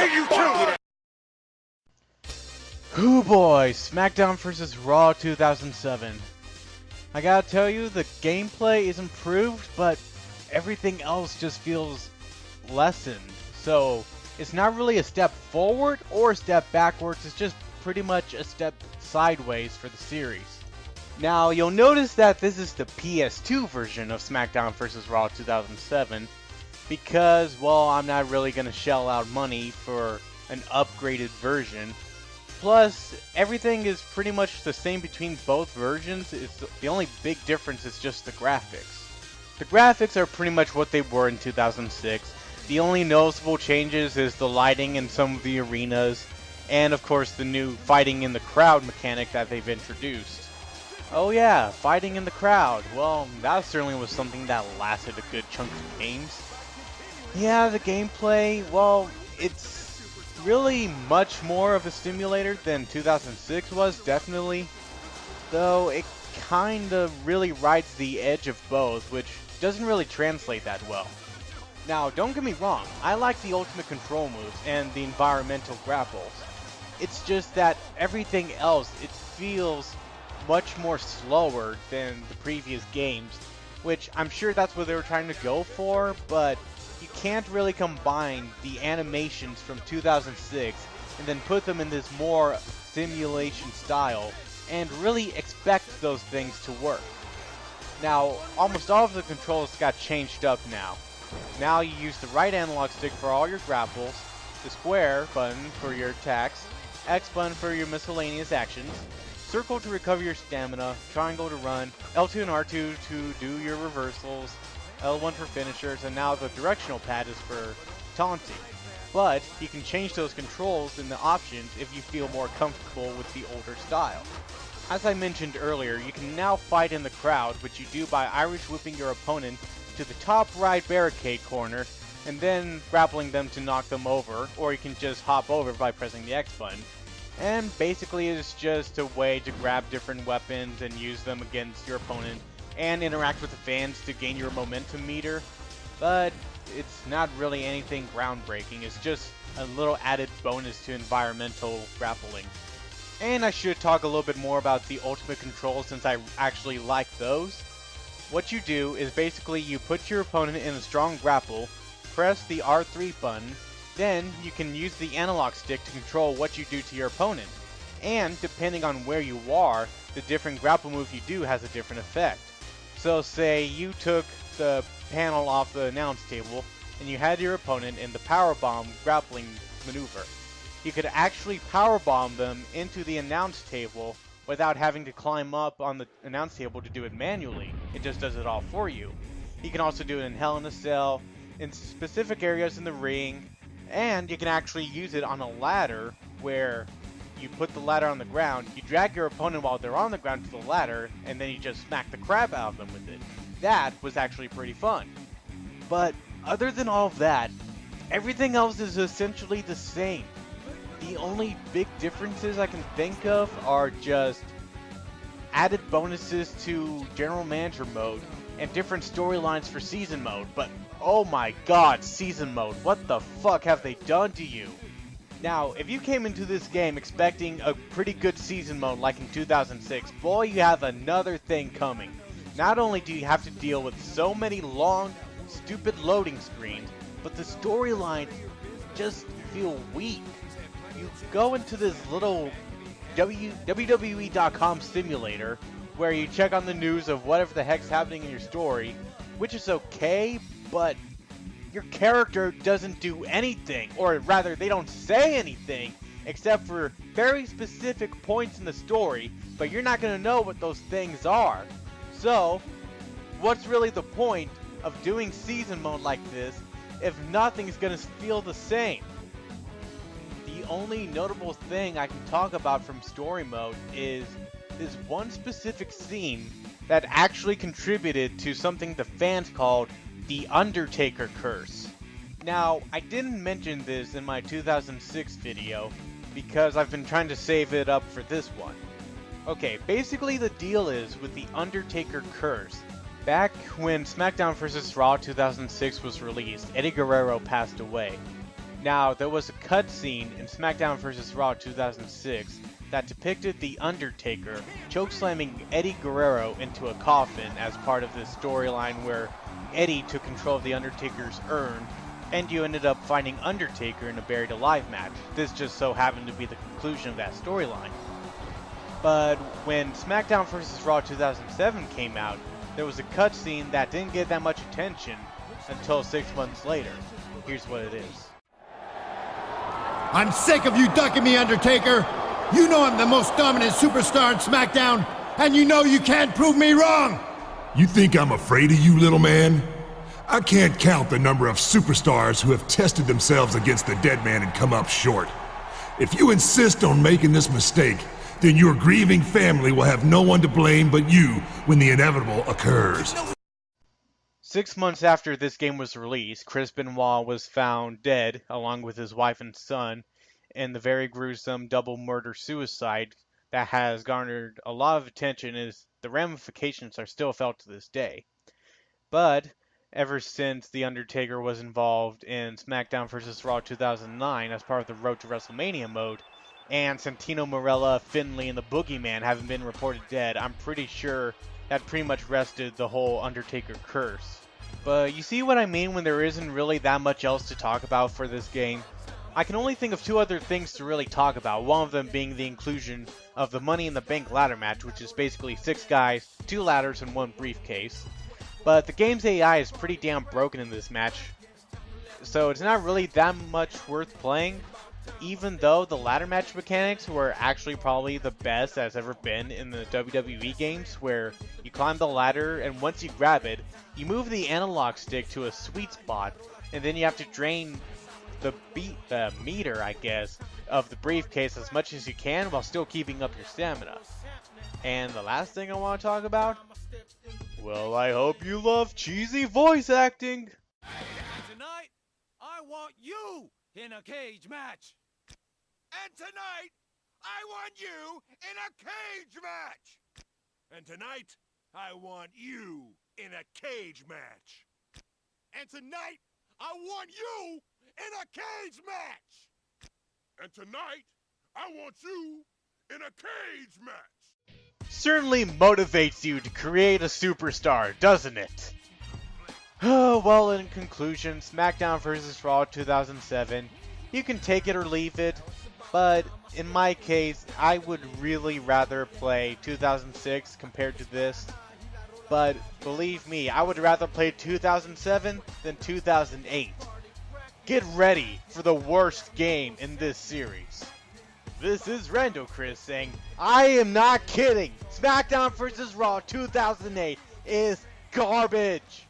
pay you too! Hoo boy, SmackDown vs. Raw 2007. I gotta tell you, the gameplay is improved, but everything else just feels lessened. So, it's not really a step forward or a step backwards, it's just pretty much a step sideways for the series. Now, you'll notice that this is the PS2 version of SmackDown vs. Raw 2007, because, well, I'm not really gonna shell out money for an upgraded version. Plus, everything is pretty much the same between both versions. The only big difference is just the graphics. The graphics are pretty much what they were in 2006. The only noticeable changes is the lighting in some of the arenas, and of course the new fighting in the crowd mechanic that they've introduced. Oh yeah, fighting in the crowd. Well, that certainly was something that lasted a good chunk of games. Yeah, the gameplay, well, it's really much more of a simulator than 2006 was, definitely. Though it kinda really rides the edge of both, which doesn't really translate that well. Now, don't get me wrong, I like the ultimate control moves and the environmental grapples. It's just that everything else, it feels much more slower than the previous games, which I'm sure that's what they were trying to go for, but you can't really combine the animations from 2006 and then put them in this more simulation style and really expect those things to work. Now, almost all of the controls got changed up now. Now you use the right analog stick for all your grapples, the square button for your attacks, X button for your miscellaneous actions, circle to recover your stamina, triangle to run, L2 and R2 to do your reversals, L1 for finishers, and now the directional pad is for taunting. But you can change those controls in the options if you feel more comfortable with the older style. As I mentioned earlier, you can now fight in the crowd, which you do by Irish whipping your opponent to the top right barricade corner, and then grappling them to knock them over, or you can just hop over by pressing the X button. And basically it's just a way to grab different weapons and use them against your opponent, and interact with the fans to gain your momentum meter, but it's not really anything groundbreaking. It's just a little added bonus to environmental grappling. And I should talk a little bit more about the ultimate controls since I actually like those. What you do is basically you put your opponent in a strong grapple, press the R3 button, then you can use the analog stick to control what you do to your opponent. And depending on where you are, the different grapple move you do has a different effect. So say you took the panel off the announce table and you had your opponent in the powerbomb grappling maneuver. You could actually powerbomb them into the announce table without having to climb up on the announce table to do it manually. It just does it all for you. You can also do it in Hell in a Cell, in specific areas in the ring, and you can actually use it on a ladder where you put the ladder on the ground, you drag your opponent while they're on the ground to the ladder, and then you just smack the crap out of them with it. That was actually pretty fun. But other than all of that, everything else is essentially the same. The only big differences I can think of are just added bonuses to General Manager mode and different storylines for Season mode, but oh my god, Season mode, what the fuck have they done to you? Now, if you came into this game expecting a pretty good season mode like in 2006, boy, you have another thing coming. Not only do you have to deal with so many long, stupid loading screens, but the storylines just feel weak. You go into this little WWE.com simulator where you check on the news of whatever the heck's happening in your story, which is okay, but your character doesn't do anything, or rather, they don't say anything, except for very specific points in the story, but you're not going to know what those things are. So, what's really the point of doing season mode like this if nothing's going to feel the same? The only notable thing I can talk about from story mode is this one specific scene that actually contributed to something the fans called the Undertaker curse. Now, I didn't mention this in my 2006 video because I've been trying to save it up for this one. Okay, basically the deal is with the Undertaker curse. Back when SmackDown vs. Raw 2006 was released, Eddie Guerrero passed away. Now, there was a cutscene in SmackDown vs. Raw 2006 that depicted The Undertaker chokeslamming Eddie Guerrero into a coffin as part of this storyline where Eddie took control of The Undertaker's urn, and you ended up finding Undertaker in a Buried Alive match. This just so happened to be the conclusion of that storyline. But when SmackDown vs. Raw 2007 came out, there was a cutscene that didn't get that much attention until 6 months later. Here's what it is. I'm sick of you ducking me, Undertaker! You know I'm the most dominant superstar in SmackDown, and you know you can't prove me wrong! You think I'm afraid of you, little man? I can't count the number of superstars who have tested themselves against the dead man and come up short. If you insist on making this mistake, then your grieving family will have no one to blame but you when the inevitable occurs. 6 months after this game was released, Chris Benoit was found dead, along with his wife and son, in the very gruesome double murder-suicide that has garnered a lot of attention, as the ramifications are still felt to this day. But ever since The Undertaker was involved in SmackDown vs. Raw 2009 as part of the Road to WrestleMania mode, and Santino Marella, Finlay, and the Boogeyman haven't been reported dead, I'm pretty sure that pretty much rested the whole Undertaker curse. But you see what I mean when there isn't really that much else to talk about for this game? I can only think of two other things to really talk about, one of them being the inclusion of the Money in the Bank ladder match, which is basically 6 guys, 2 ladders, and 1 briefcase. But the game's AI is pretty damn broken in this match, so it's not really that much worth playing, even though the ladder match mechanics were actually probably the best that's ever been in the WWE games, where you climb the ladder and once you grab it, you move the analog stick to a sweet spot, and then you have to drain the meter, I guess, of the briefcase as much as you can while still keeping up your stamina. And the last thing I want to talk about? Well, I hope you love cheesy voice acting! Tonight, I want you in a cage match! And tonight, I want you in a cage match! And tonight, I want you in a cage match! And tonight, I want you in a cage match! And tonight, I want you in a cage match! Certainly motivates you to create a superstar, doesn't it? Well, in conclusion, SmackDown vs. Raw 2007, you can take it or leave it, but in my case, I would really rather play 2006 compared to this. But believe me, I would rather play 2007 than 2008. Get ready for the worst game in this series. This is RandoChris saying, I am not kidding! SmackDown vs. Raw 2008 is garbage!